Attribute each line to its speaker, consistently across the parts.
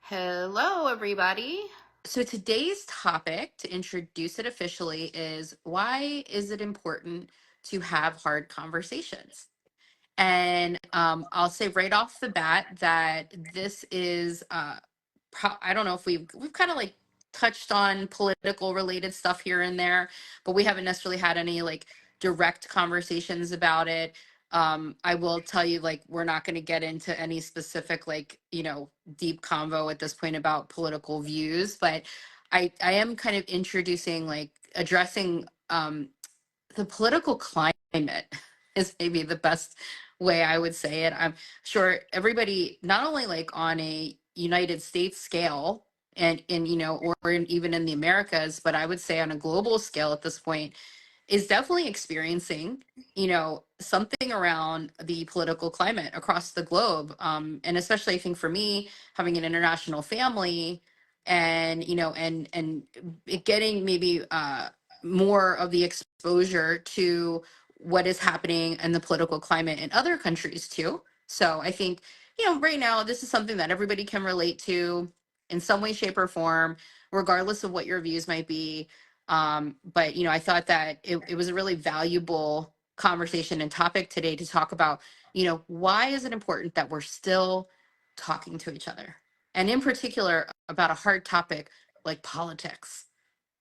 Speaker 1: Hello, everybody. So today's topic, to introduce it officially, is why is it important to have hard conversations? And I'll say right off the bat that this is I don't know if we've kind of like touched on political related stuff here and there, but we haven't necessarily had any like direct conversations about it. I will tell you, like, we're not going to get into any specific, like, deep convo at this point about political views, but I am kind of introducing, like, addressing the political climate is maybe the best way I would say it. I'm sure everybody, not only like on a United States scale and in, even in the Americas, but I would say on a global scale at this point, is definitely experiencing, something around the political climate across the globe. And especially I think for me, having an international family and, and it getting maybe more of the exposure to what is happening in the political climate in other countries too. So I think, right now, this is something that everybody can relate to in some way, shape, or form, regardless of what your views might be. But I thought that it was a really valuable conversation and topic today to talk about, why is it important that we're still talking to each other? And in particular about a hard topic like politics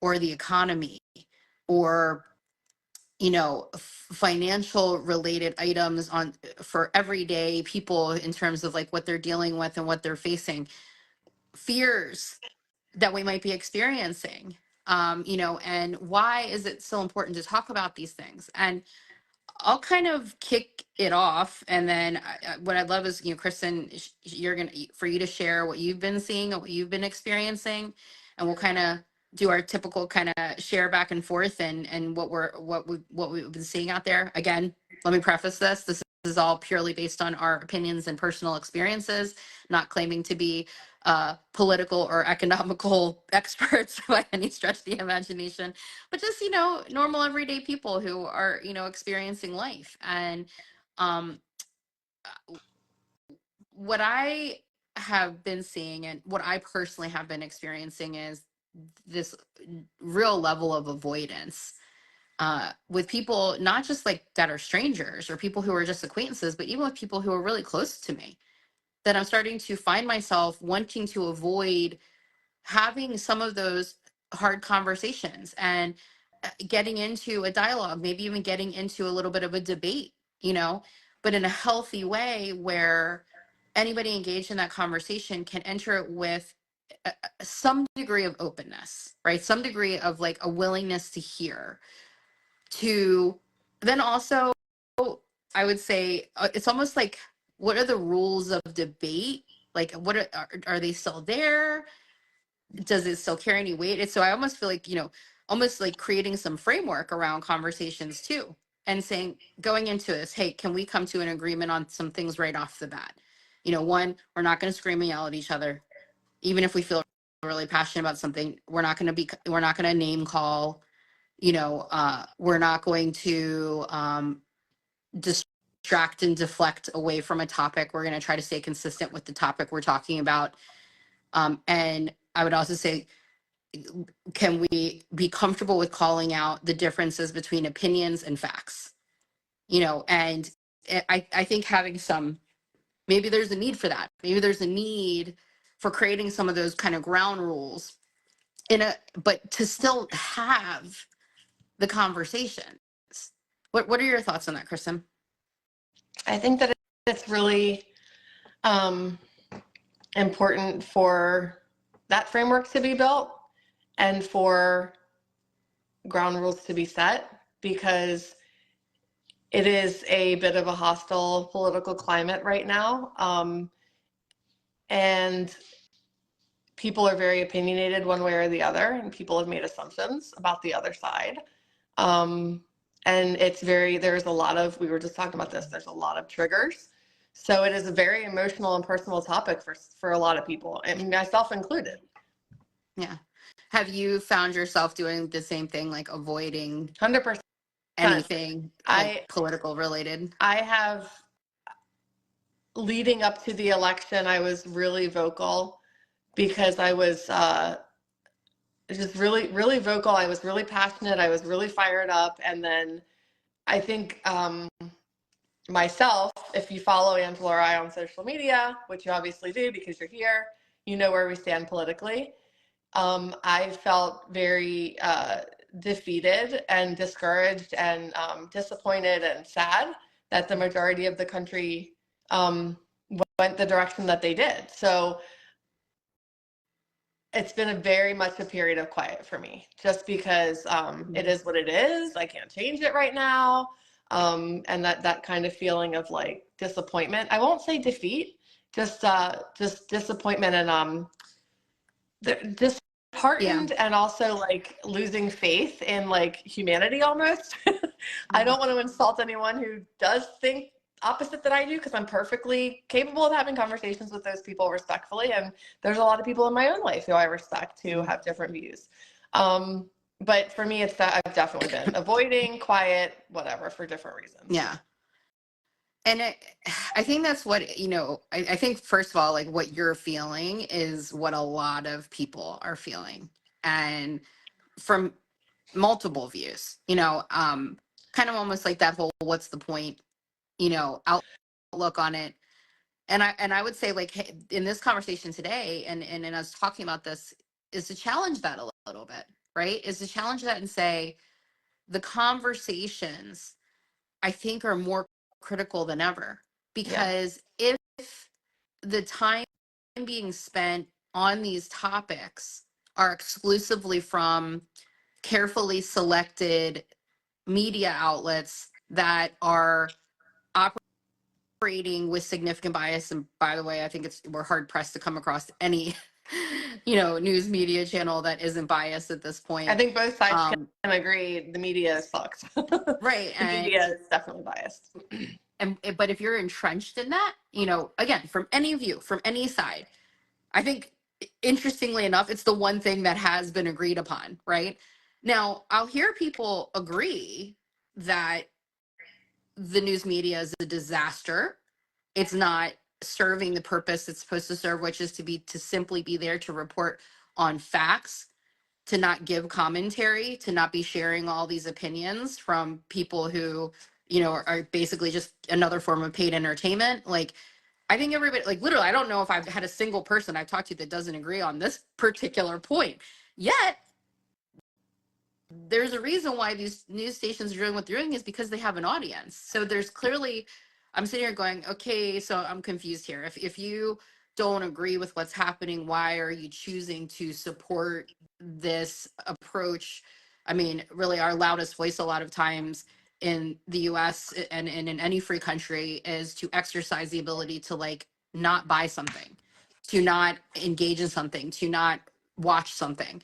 Speaker 1: or the economy or financial related items on for everyday people in terms of like what they're dealing with and what they're facing, fears that we might be experiencing, and why is it so important to talk about these things? And I'll kind of kick it off, and then what I'd love is, Kristen, you're gonna for you to share what you've been seeing and what you've been experiencing, and we'll kind of do our typical kind of share back and forth and what we've been seeing out there. Again, let me preface this: this is all purely based on our opinions and personal experiences, not claiming to be political or economical experts by any stretch of the imagination, but just normal everyday people who are experiencing life. And um what I have been seeing and what I personally have been experiencing is this real level of avoidance with people, not just like that are strangers or people who are just acquaintances, but even with people who are really close to me, that I'm starting to find myself wanting to avoid having some of those hard conversations and getting into a dialogue, maybe even getting into a little bit of a debate, but in a healthy way where anybody engaged in that conversation can enter it with some degree of openness, right? Some degree of like a willingness to hear, to then also, I would say, it's almost like, what are the rules of debate? Like, what are they still there? Does it still carry any weight? So I almost feel like, almost like creating some framework around conversations too, and saying, going into this, hey, can we come to an agreement on some things right off the bat? One, we're not going to scream and yell at each other, even if we feel really passionate about something. We're not going to name call. We're not going to distract and deflect away from a topic. We're going to try to stay consistent with the topic we're talking about. And I would also say, can we be comfortable with calling out the differences between opinions and facts? And I think having some, maybe there's a need for that. Maybe there's a need for creating some of those kind of ground rules but to still have the conversations. What are your thoughts on that, Kristen?
Speaker 2: I think that it's really important for that framework to be built and for ground rules to be set, because it is a bit of a hostile political climate right now. And people are very opinionated one way or the other, and people have made assumptions about the other side. And there's a lot of, we were just talking about this, there's a lot of triggers. So it is a very emotional and personal topic for a lot of people, and myself included.
Speaker 1: Yeah. Have you found yourself doing the same thing, like avoiding
Speaker 2: 100%.
Speaker 1: anything like political related?
Speaker 2: I have, leading up to the election, I was really vocal because I was just really, really vocal. I was really passionate. I was really fired up. And then I think myself, if you follow Angela or I on social media, which you obviously do because you're here, you know where we stand politically. I felt very defeated and discouraged and disappointed and sad that the majority of the country went the direction that they did. So it's been a very much a period of quiet for me, just because it is what it is. I can't change it right now. And that kind of feeling of like disappointment. I won't say defeat, just disappointment and
Speaker 1: Yeah.
Speaker 2: disheartened, and also like losing faith in like humanity almost. I don't want to insult anyone who does think opposite that I do, because I'm perfectly capable of having conversations with those people respectfully, and there's a lot of people in my own life who I respect who have different views. But for me, it's that I've definitely been avoiding, quiet, whatever, for different reasons.
Speaker 1: Yeah. And I think that's what, I think, first of all, like what you're feeling is what a lot of people are feeling. And from multiple views, kind of almost like that whole what's the point, outlook on it. And I would say, like, hey, in this conversation today, and in us talking about this, is to challenge that a little bit, right? Is to challenge that and say the conversations, I think, are more critical than ever,
Speaker 2: Yeah.
Speaker 1: because if the time being spent on these topics are exclusively from carefully selected media outlets that are operating with significant bias, and by the way, I think we're hard pressed to come across any news media channel that isn't biased at this
Speaker 2: I
Speaker 1: point.
Speaker 2: think both sides can agree the media is fucked.
Speaker 1: Right.
Speaker 2: The media is definitely biased.
Speaker 1: But if you're entrenched in that, again, from any view, from any side, I think, interestingly enough, it's the one thing that has been agreed upon, right? Now, I'll hear people agree that the news media is a disaster. It's not serving the purpose it's supposed to serve, which is to simply be there to report on facts, to not give commentary, to not be sharing all these opinions from people who, are basically just another form of paid entertainment. Like, I think everybody, like, literally, I don't know if I've had a single person I've talked to that doesn't agree on this particular point. Yet, there's a reason why these news stations are doing what they're doing, is because they have an audience. So there's clearly, I'm sitting here going, okay, so I'm confused here. If you don't agree with what's happening, why are you choosing to support this approach? I mean, really, our loudest voice a lot of times in the US and in any free country is to exercise the ability to, like, not buy something, to not engage in something, to not watch something.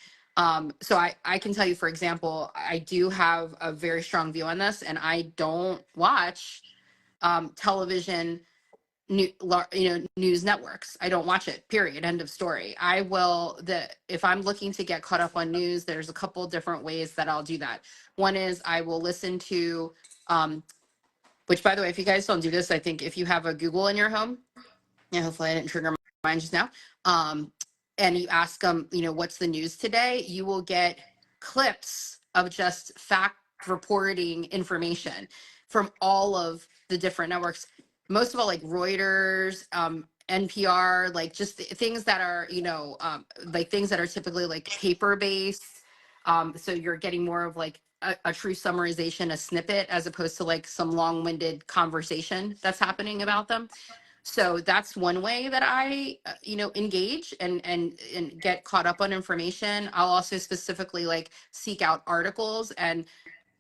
Speaker 1: So I can tell you, for example, I do have a very strong view on this, and I don't watch television, news networks. I don't watch it, period, end of story. If I'm looking to get caught up on news, there's a couple different ways that I'll do that. One is I will listen to, which, by the way, if you guys don't do this, I think if you have a Google in your home, yeah, hopefully I didn't trigger mine just now. And you ask them, what's the news today? You will get clips of just fact reporting information from all of the different networks. Most of all, like Reuters, NPR, like just things that are, like things that are typically like paper based. So you're getting more of like a true summarization, a snippet, as opposed to like some long winded conversation that's happening about them. So that's one way that I, engage and get caught up on information. I'll also specifically, like, seek out articles, and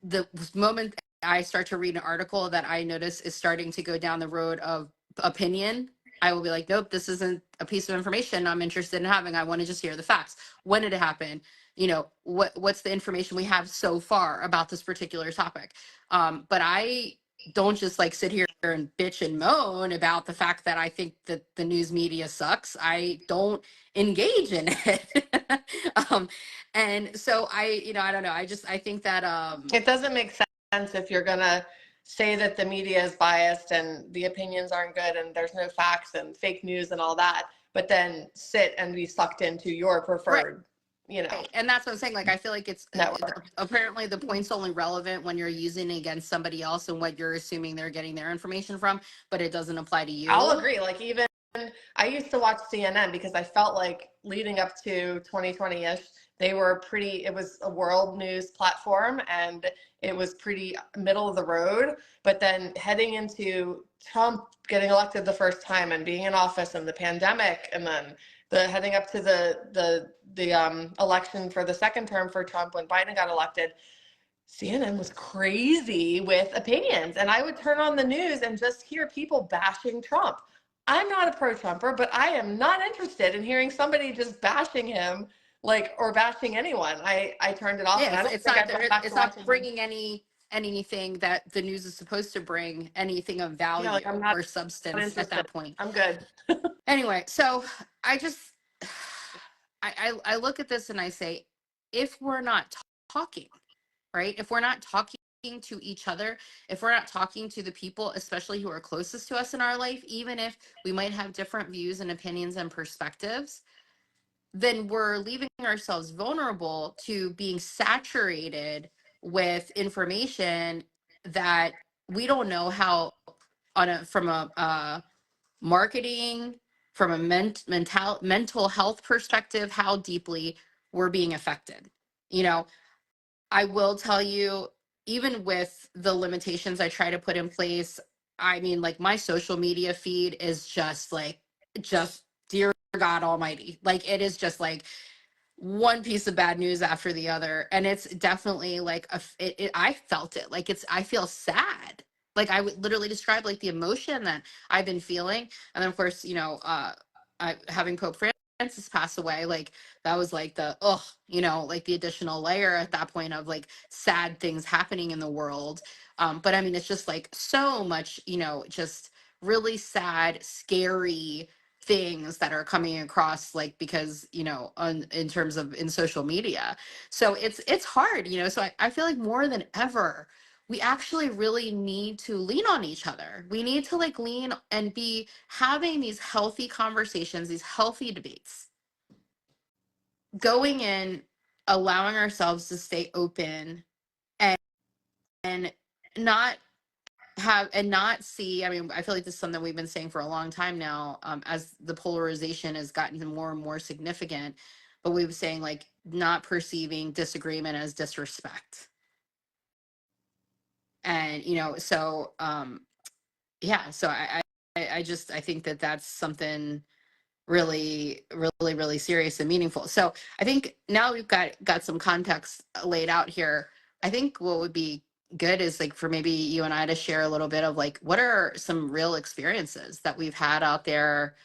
Speaker 1: the moment I start to read an article that I notice is starting to go down the road of opinion, I will be like, nope, this isn't a piece of information I'm interested in having. I want to just hear the facts. When did it happen? What's the information we have so far about this particular topic? But I don't just, like, sit here and bitch and moan about the fact that I think that the news media sucks. I don't engage in it. And so I don't know. I think that
Speaker 2: It doesn't make sense if you're going to say that the media is biased and the opinions aren't good and there's no facts and fake news and all that, but then sit and be sucked into your preferred,
Speaker 1: Right. And that's what I'm saying. Like, I feel like it's
Speaker 2: network.
Speaker 1: apparently the point's only relevant when you're using it against somebody else and what you're assuming they're getting their information from, but it doesn't apply to
Speaker 2: I'll
Speaker 1: you.
Speaker 2: agree. Like, even I used to watch CNN because I felt like leading up to 2020-ish, they were pretty, it was a world news platform and it was pretty middle of the road. But then heading into Trump getting elected the first time and being in office and the pandemic, and then the heading up to the election for the second term for Trump when Biden got elected, CNN was crazy with opinions. And I would turn on the news and just hear people bashing Trump. I'm not a pro-Trumper, but I am not interested in hearing somebody just bashing him, like, or bashing anyone. I turned it off, and
Speaker 1: Yeah,
Speaker 2: I don't think I've gone back to
Speaker 1: it's not
Speaker 2: watching them.
Speaker 1: bringing anything that the news is supposed to bring, anything of
Speaker 2: Yeah, like, I'm
Speaker 1: value
Speaker 2: not
Speaker 1: or substance at
Speaker 2: interested.
Speaker 1: that point.
Speaker 2: I'm good.
Speaker 1: Anyway, so I just I look at this and I say, if we're not talking, right? If we're not talking to each other, if we're not talking to the people, especially who are closest to us in our life, even if we might have different views and opinions and perspectives, then we're leaving ourselves vulnerable to being saturated with information that we don't know how on a from a marketing, from a mental health perspective, how deeply we're being affected. You know, I will tell you, even with the limitations I try to put in place, I mean, like, my social media feed is just like, just dear God Almighty. Like, it is just like one piece of bad news after the other. And it's definitely like, I felt it. Like, I feel sad. Like, I would literally describe like the emotion that I've been feeling. And then, of course, having Pope Francis pass away, like, that was like like the additional layer at that point of like sad things happening in the world. But I mean, it's just like so much, just really sad, scary things that are coming across, like, because in terms of in social media. So it's hard, so I feel like more than ever we actually really need to lean on each other. We need to like lean and be having these healthy conversations, these healthy debates, going in, allowing ourselves to stay open, and and not not see. I mean, I feel like this is something we've been saying for a long time now, as the polarization has gotten more and more significant, but we've been saying, like, not perceiving disagreement as disrespect. And so yeah, so I think that that's something really, really, really serious and meaningful. So I think now we've got some context laid out here. I think what would be good is, like, for maybe you and I to share a little bit of like what are some real experiences that we've had out there,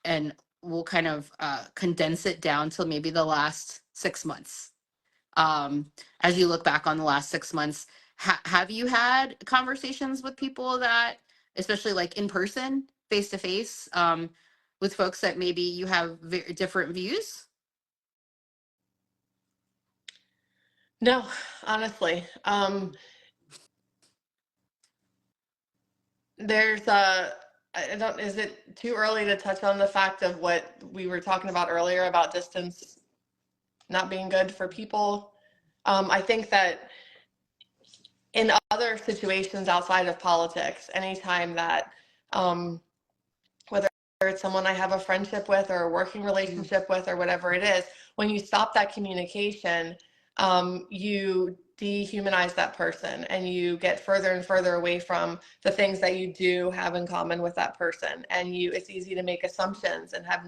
Speaker 1: and we'll kind of condense it down to maybe the last 6 months. As you look back on the last 6 months, have you had conversations with people that, especially like in person, face to face, with folks that maybe you have different views?
Speaker 2: No, honestly. There's I don't, is it too early to touch on the fact of what we were talking about earlier about distance not being good for people? I think that in other situations outside of politics, anytime that, whether it's someone I have a friendship with or a working
Speaker 1: Mm.
Speaker 2: relationship with or whatever it is, when you stop that communication, you dehumanize that person and you get further and further away from the things that you do have in common with that person. And it's easy to make assumptions and have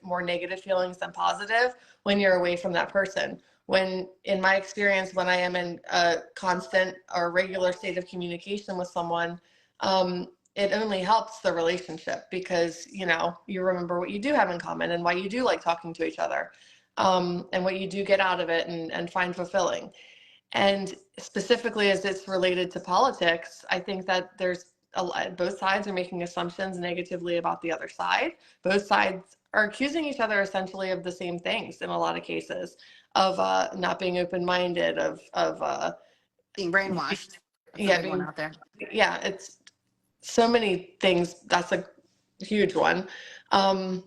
Speaker 2: more negative feelings than positive when you're away from that person. When, in my experience, when I am in a constant or regular state of communication with someone, it only helps the relationship because you remember what you do have in common and why you do like talking to each other, and what you do get out of it and find fulfilling. And specifically as it's related to politics, I think that both sides are making assumptions negatively about the other side. Both sides are accusing each other essentially of the same things in a lot of cases, of not being open-minded, of
Speaker 1: Being brainwashed. That's a
Speaker 2: yeah,
Speaker 1: big one out there.
Speaker 2: yeah, it's so many things. That's a huge one. Um,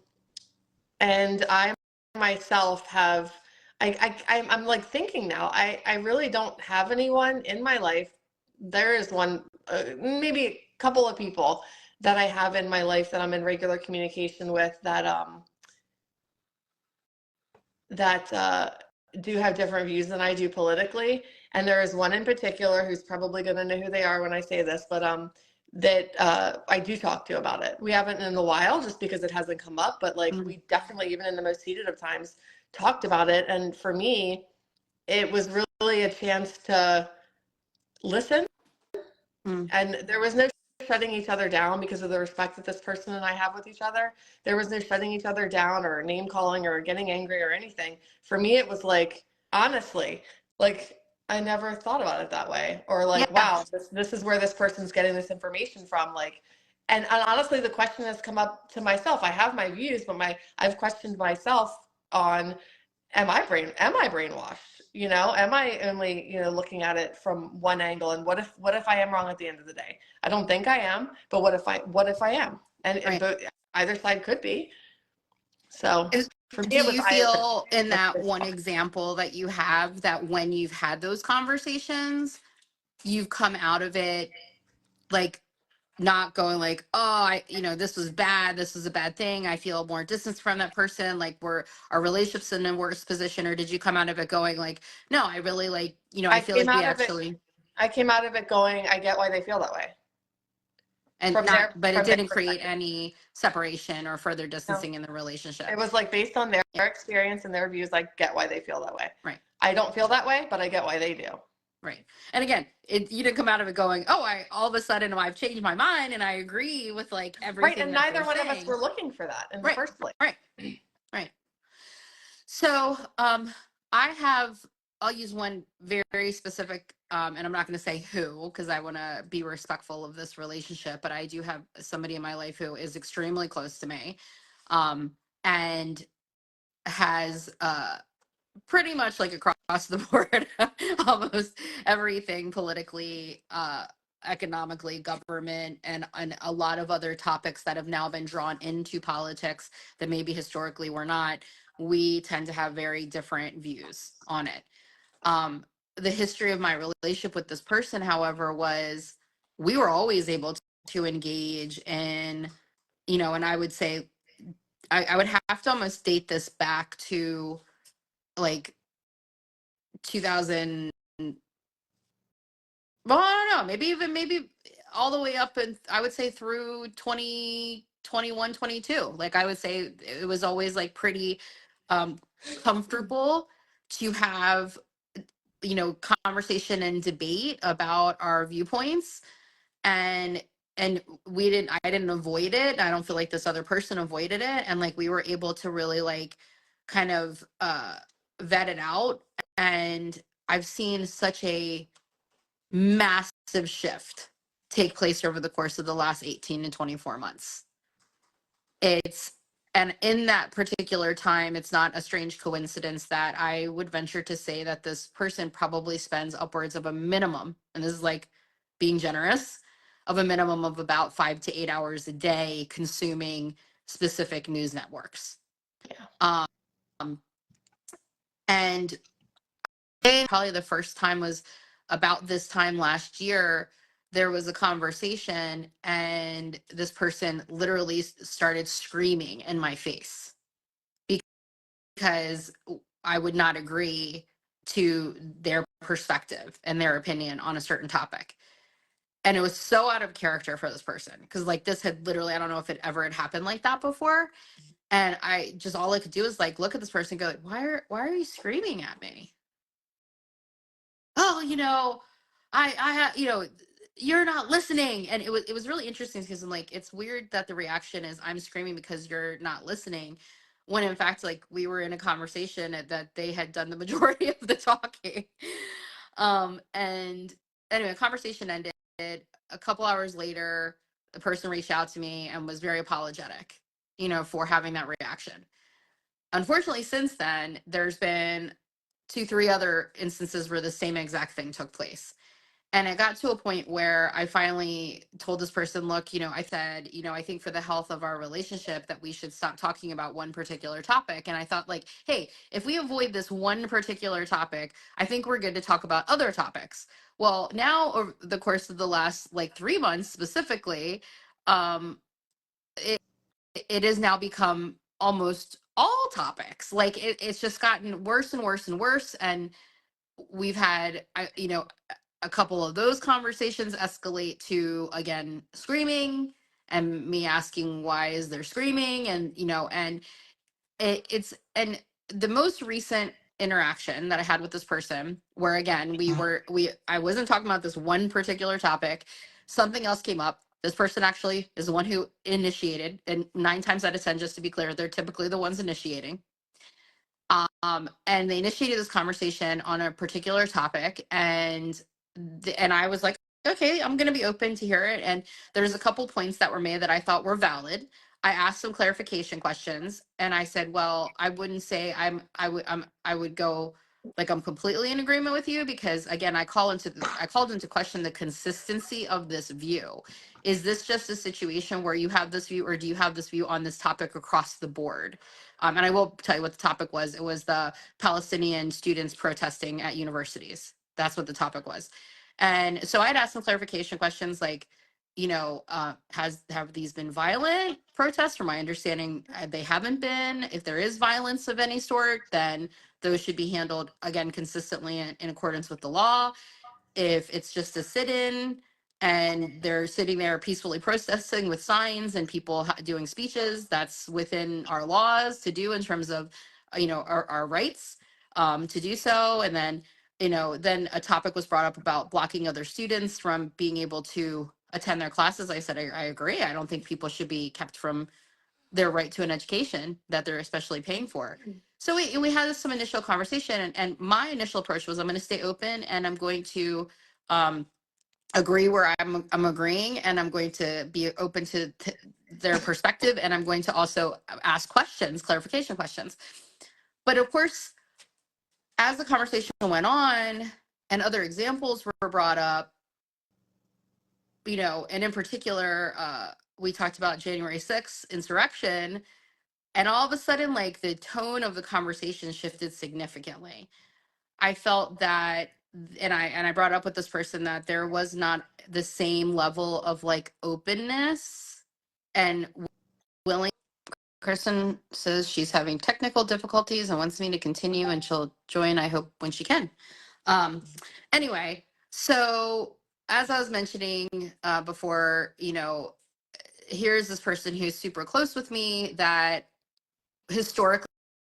Speaker 2: And I myself have, I'm like thinking now, I really don't have anyone in my life. There is one, maybe a couple of people that I have in my life that I'm in regular communication with that do have different views than I do politically. And there is one in particular who's probably going to know who they are when I say this, but that I do talk to about it. We haven't in a while just because it hasn't come up, but like
Speaker 1: Mm,
Speaker 2: we definitely, even in the most heated of times, talked about it. And for me, it was really a chance to listen,
Speaker 1: mm,
Speaker 2: and there was no shutting each other down because of the respect that this person and I have with each other. There was no shutting each other down or name calling or getting angry or anything. For me, it was like, honestly, like I never thought about it that way. Or like,
Speaker 1: yeah,
Speaker 2: wow, this is where this person's getting this information from. Like, and honestly, the question has come up to myself. I have my views, but I've questioned myself on, am I brainwashed? You know, am I only, looking at it from one angle? And what if I am wrong at the end of the day? I don't think I am, but what if I am? And
Speaker 1: right.
Speaker 2: both, either side could be. So
Speaker 1: Is,
Speaker 2: for me,
Speaker 1: do
Speaker 2: it was
Speaker 1: you
Speaker 2: eye
Speaker 1: feel in that
Speaker 2: opening.
Speaker 1: one example that you have that when you've had those conversations, you've come out of it like not going like, oh, this was bad, this was a bad thing, I feel more distance from that person, like we're our relationships in a worse position? Or did you come out of it going like, no, I really like, I
Speaker 2: I
Speaker 1: feel
Speaker 2: came
Speaker 1: like we
Speaker 2: out of it.
Speaker 1: actually,
Speaker 2: I came out of it going, I get why they feel that way
Speaker 1: and
Speaker 2: from
Speaker 1: not,
Speaker 2: their
Speaker 1: but it
Speaker 2: from their
Speaker 1: didn't create
Speaker 2: perspective.
Speaker 1: any separation or further
Speaker 2: No,
Speaker 1: distancing in the
Speaker 2: it
Speaker 1: relationship?
Speaker 2: was like based on their
Speaker 1: Yeah,
Speaker 2: experience and their views. I get why they feel that way.
Speaker 1: right.
Speaker 2: I don't feel that way, but I get why they do.
Speaker 1: Right. And again, you didn't come out of it going, oh, I all of a sudden I've changed my mind and I agree with like
Speaker 2: Right,
Speaker 1: everything
Speaker 2: and
Speaker 1: that they're
Speaker 2: neither one of us
Speaker 1: saying.
Speaker 2: were looking for that in the
Speaker 1: Right.
Speaker 2: first place.
Speaker 1: Right. Right. So I have, I'll use one very specific, and I'm not going to say who because I want to be respectful of this relationship, but I do have somebody in my life who is extremely close to me, um, and has pretty much like across the board almost everything politically, economically, government, and a lot of other topics that have now been drawn into politics that maybe historically were not. We tend to have very different views on it. The history of my relationship with this person, however, was we were always able to engage in, and I would say I would have to almost date this back to like 2000. Well, I don't know, maybe all the way up, and I would say through 2021, 22. Like I would say it was always like pretty um comfortable to have, conversation and debate about our viewpoints. And and I didn't avoid it. I don't feel like this other person avoided it, and like we were able to really like kind of vet it out. And I've seen such a massive shift take place over the course of the last 18 to 24 months. It's and in that particular time, it's not a strange coincidence that I would venture to say that this person probably spends upwards of a minimum, and this is like being generous, of a minimum of about 5 to 8 hours a day consuming specific news networks.
Speaker 2: Yeah.
Speaker 1: Um, and probably the first time was about this time last year. There was a conversation and this person literally started screaming in my face because I would not agree to their perspective and their opinion on a certain topic. And it was so out of character for this person because like this had literally, I don't know if it ever had happened like that before. And I just, all I could do is like look at this person and go, why are you screaming at me? Oh, you're not listening. And it was really interesting because I'm like, it's weird that the reaction is I'm screaming because you're not listening, when in fact, like we were in a conversation that they had done the majority of the talking. And anyway, conversation ended. A couple hours later, the person reached out to me and was very apologetic, for having that reaction. Unfortunately, since then, there's been 2, 3 other instances where the same exact thing took place. And it got to a point where I finally told this person, look, I said, I think for the health of our relationship that we should stop talking about one particular topic. And I thought, like, hey, if we avoid this one particular topic, I think we're good to talk about other topics. Well, now over the course of the last like 3 months specifically, um, it, it has now become almost all topics. Like it's just gotten worse and worse and worse. And we've had, a couple of those conversations escalate to again screaming and me asking why is there screaming, and and it's and the most recent interaction that I had with this person, where again I wasn't talking about this one particular topic, something else came up. This person actually is the one who initiated, and 9 times out of 10, just to be clear, they're typically the ones initiating. And they initiated this conversation on a particular topic, and I was like, okay, I'm going to be open to hear it. And there's a couple points that were made that I thought were valid. I asked some clarification questions, and I said, well, I wouldn't say I would go like I'm completely in agreement with you, because again, I called into question the consistency of this view. Is this just a situation where you have this view, or do you have this view on this topic across the board? And I will tell you what the topic was. It was the Palestinian students protesting at universities. That's what the topic was. And so I'd asked some clarification questions like, have these been violent protests? From my understanding, they haven't been. If there is violence of any sort, then those should be handled again consistently in accordance with the law. If it's just a sit-in and they're sitting there peacefully protesting with signs and people doing speeches, that's within our laws to do in terms of our rights to do so. And then then a topic was brought up about blocking other students from being able to attend their classes. I said I agree. I don't think people should be kept from their right to an education that they're especially paying for. So we had some initial conversation, and my initial approach was I'm going to stay open, and I'm going to um, agree where I'm agreeing, and I'm going to be open to their perspective, and I'm going to also ask questions, clarification questions. But of course, as the conversation went on and other examples were brought up, and in particular, we talked about January 6th insurrection. And all of a sudden, like the tone of the conversation shifted significantly. I felt that, and I brought up with this person that there was not the same level of like openness and willing. Kristen says she's having technical difficulties and wants me to continue, and she'll join, I hope, when she can. Anyway, so as I was mentioning before, here's this person who's super close with me that historically,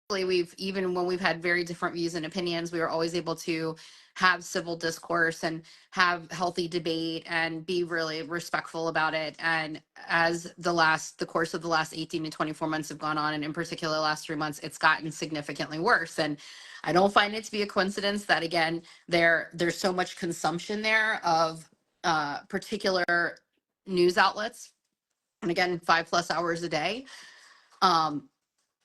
Speaker 1: we've, even when we've had very different views and opinions, we were always able to have civil discourse and have healthy debate and be really respectful about it. And as the course of the last 18 to 24 months have gone on, and in particular the last 3 months, it's gotten significantly worse. And I don't find it to be a coincidence that again there's so much consumption there of particular news outlets, and again 5+ hours a day.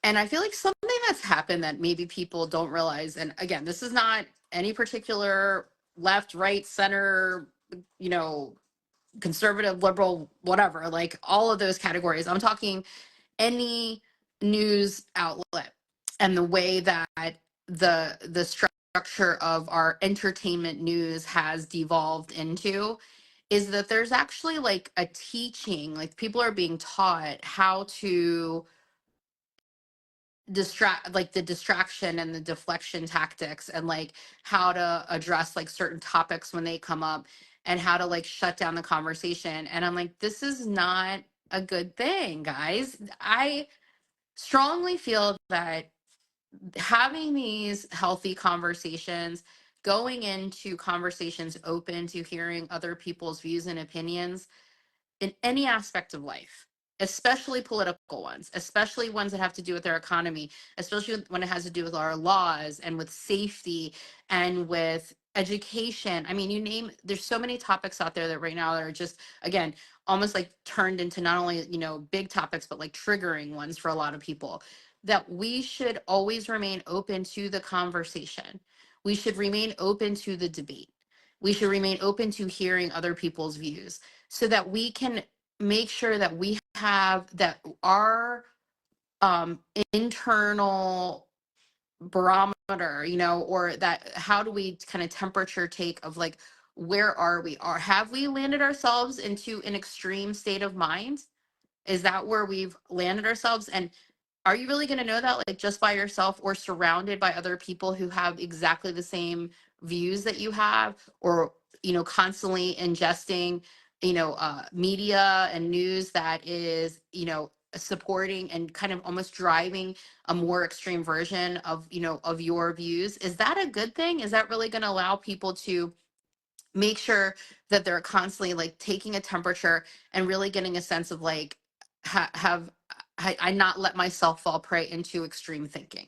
Speaker 1: And I feel like something that's happened that maybe people don't realize, and again, this is not any particular left, right, center, conservative, liberal, whatever, like all of those categories. I'm talking any news outlet, and the way that the structure of our entertainment news has devolved into is that there's actually like a teaching, like people are being taught how to like the distraction and the deflection tactics, and like how to address like certain topics when they come up, and how to like shut down the conversation. And I'm like, this is not a good thing, guys. I strongly feel that having these healthy conversations, going into conversations open to hearing other people's views and opinions in any aspect of life, especially political ones, especially ones that have to do with our economy, especially when it has to do with our laws and with safety and with education. I mean, you name, there's so many topics out there that right now are just, again, almost like turned into not only, big topics, but like triggering ones for a lot of people, that we should always remain open to the conversation. We should remain open to the debate. we should remain open to hearing other people's views so that we can make sure that we have that our um internal barometer, or that how do we kind of temperature take of like where are we, or have we landed ourselves into an extreme state of mind? Is that where we've landed ourselves? And are you really going to know that like just by yourself or surrounded by other people who have exactly the same views that you have, or constantly ingesting media and news that is supporting and kind of almost driving a more extreme version of of your views? Is that a good thing? Is that really going to allow people to make sure that they're constantly like taking a temperature and really getting a sense of like have I not let myself fall prey into extreme thinking?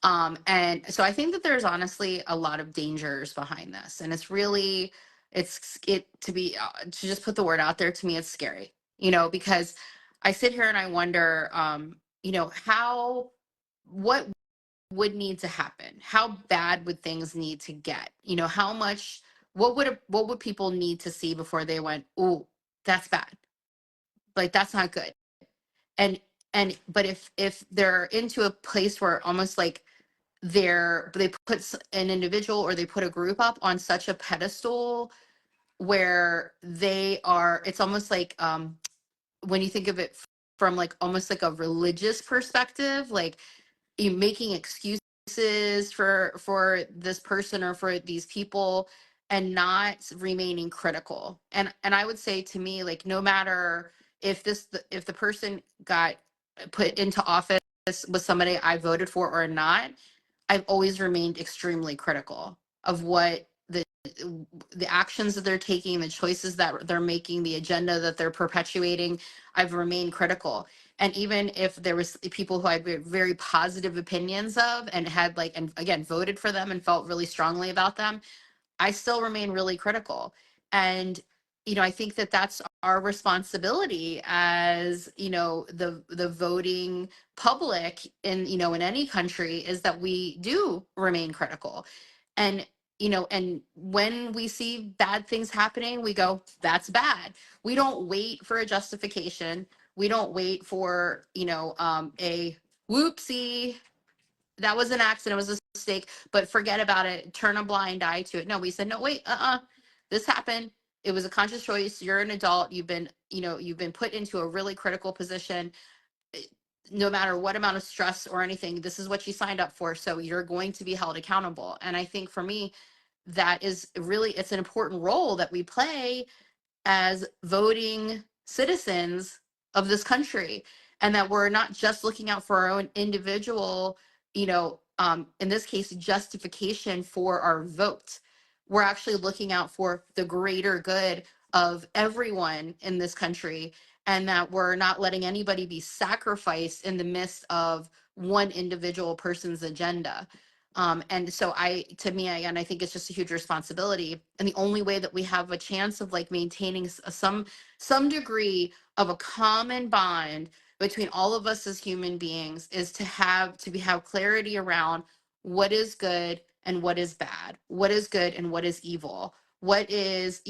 Speaker 1: And so I think that there's honestly a lot of dangers behind this, and it's really it to be to just put the word out there, to me it's scary, because I sit here and I wonder, how what would need to happen? How bad would things need to get? How much, what would people need to see before they went, "Oh, that's bad. Like that's not good." And but if they're into a place where almost like they put an individual or they put a group up on such a pedestal where they are, it's almost like when you think of it from like almost like a religious perspective, like you making excuses for this person or for these people and not remaining critical. And I would say, to me, like, no matter if the person got put into office was somebody I voted for or not, I've always remained extremely critical of what the actions that they're taking, the choices that they're making, the agenda that they're perpetuating. I've remained critical. And even if there was people who I had very positive opinions of and had like, and again, voted for them and felt really strongly about them, I still remain really critical. And I think that that's our responsibility as the voting public in in any country, is that we do remain critical. And and when we see bad things happening, we go, that's bad. We don't wait for a justification. We don't wait for a whoopsie, that was an accident, it was a mistake, but forget about it, turn a blind eye to it. No, we said, no, wait, this happened. It was a conscious choice. You're an adult. You've been put into a really critical position. Eh, No matter what amount of stress or anything, this is what you signed up for. So you're going to be held accountable. And I think for me, that is really, it's an important role that we play as voting citizens of this country, and that we're not just looking out for our own individual in this case justification for our vote. We're actually looking out for the greater good of everyone in this country, and that we're not letting anybody be sacrificed in the midst of one individual person's agenda. And so to me, again, I think it's just a huge responsibility. And the only way that we have a chance of like maintaining some degree of a common bond between all of us as human beings is to have clarity around what is good and what is bad, what is good and what is evil, what is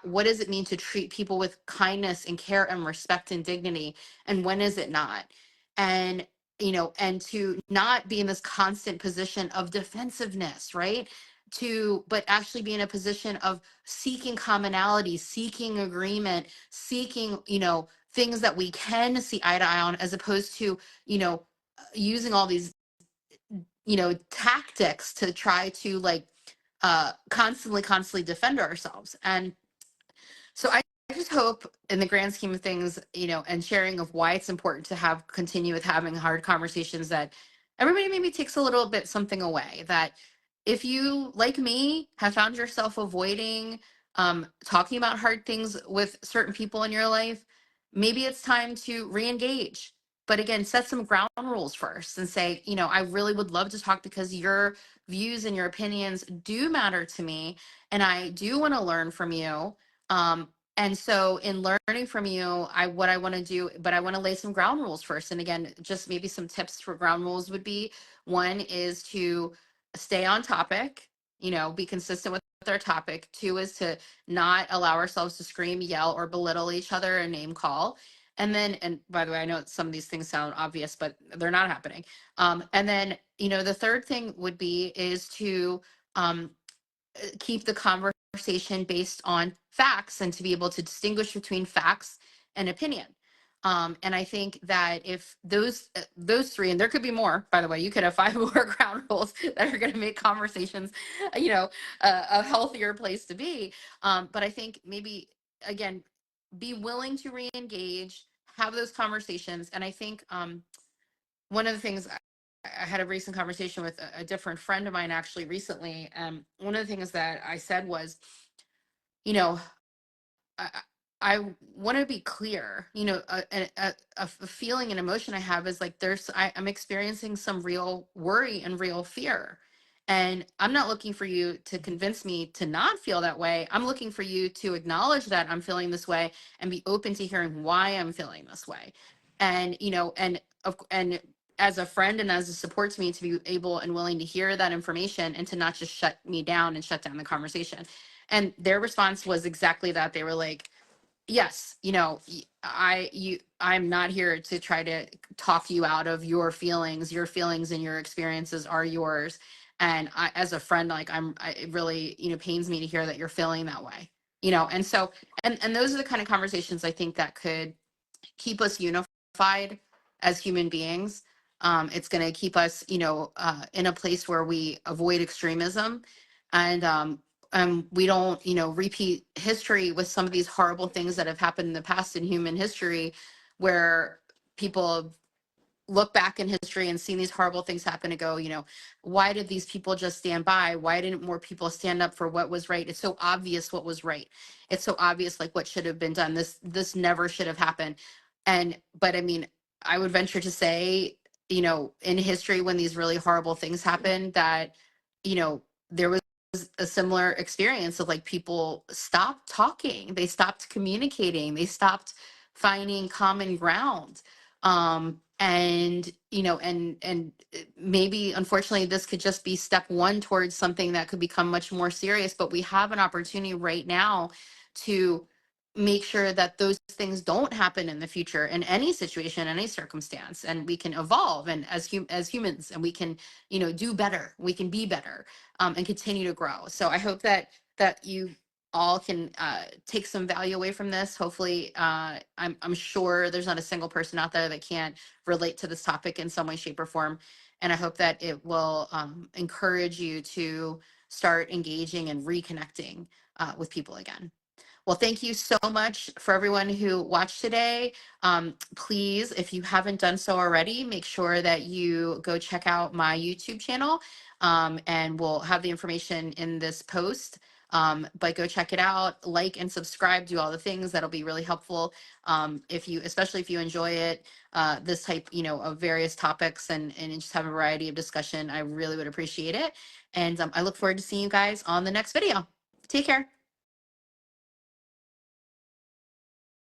Speaker 1: what does it mean to treat people with kindness and care and respect and dignity, and when is it not? And and to not be in this constant position of defensiveness, right? But actually be in a position of seeking commonality, seeking agreement, seeking, things that we can see eye to eye on, as opposed to, using all these, tactics to try to like constantly defend ourselves. And so I just hope, in the grand scheme of things, and sharing of why it's important to continue with having hard conversations, that everybody maybe takes a little bit something away. That if you, like me, have found yourself avoiding talking about hard things with certain people in your life, maybe it's time to re-engage. But again, set some ground rules first and say, I really would love to talk because your views and your opinions do matter to me, and I do want to learn from you. And so in learning from you, what I want to do, but I want to lay some ground rules first. And again, just maybe some tips for ground rules would be, one is to stay on topic, be consistent with our topic. Two is to not allow ourselves to scream, yell, or belittle each other and name call. And then, and by the way, I know some of these things sound obvious, but they're not happening. And then, the third thing would be is to um, keep the conversation based on facts and to be able to distinguish between facts and opinion. And I think that if those three, and there could be more, by the way, you could have five more ground rules that are going to make conversations, a healthier place to be. But I think maybe again, be willing to re-engage, have those conversations, and I think one of the things I had a recent conversation with a different friend of mine actually recently. One of the things that I said was, you know, I, I want to be clear. A feeling and emotion I have is like I'm experiencing some real worry and real fear. And I'm not looking for you to convince me to not feel that way. I'm looking for you to acknowledge that I'm feeling this way and be open to hearing why I'm feeling this way. And, and as a friend and as a support to me to be able and willing to hear that information and to not just shut me down and shut down the conversation. And their response was exactly that. They were like, yes, I'm not here to try to talk you out of your feelings. Your feelings and your experiences are yours. And I, as a friend, like it really, pains me to hear that you're feeling that way, and so, and those are the kind of conversations I think that could keep us unified as human beings. It's going to keep us, in a place where we avoid extremism, and we don't, repeat history with some of these horrible things that have happened in the past in human history, where people look back in history and seen these horrible things happen and go, why did these people just stand by? Why didn't more people stand up for what was right? It's so obvious what was right. It's so obvious, like, what should have been done. This never should have happened. But I mean, I would venture to say, in history, when these really horrible things happened, that, there was a similar experience of, like, people stopped talking, they stopped communicating, they stopped finding common ground. And maybe, unfortunately, this could just be step one towards something that could become much more serious, but we have an opportunity right now to make sure that those things don't happen in the future, in any situation, any circumstance, and we can evolve, and as humans, and we can, do better, we can be better, and continue to grow. So I hope that you all can take some value away from this. Hopefully, I'm sure there's not a single person out there that can't relate to this topic in some way, shape, or form. And I hope that it will encourage you to start engaging and reconnecting with people again. Well, thank you so much for everyone who watched today. Please, if you haven't done so already, make sure that you go check out my YouTube channel, and we'll have the information in this post. But go check it out, like and subscribe, do all the things. That'll be really helpful. Especially if you enjoy it, this type, of various topics, and just have a variety of discussion, I really would appreciate it. And I look forward to seeing you guys on the next video. Take care.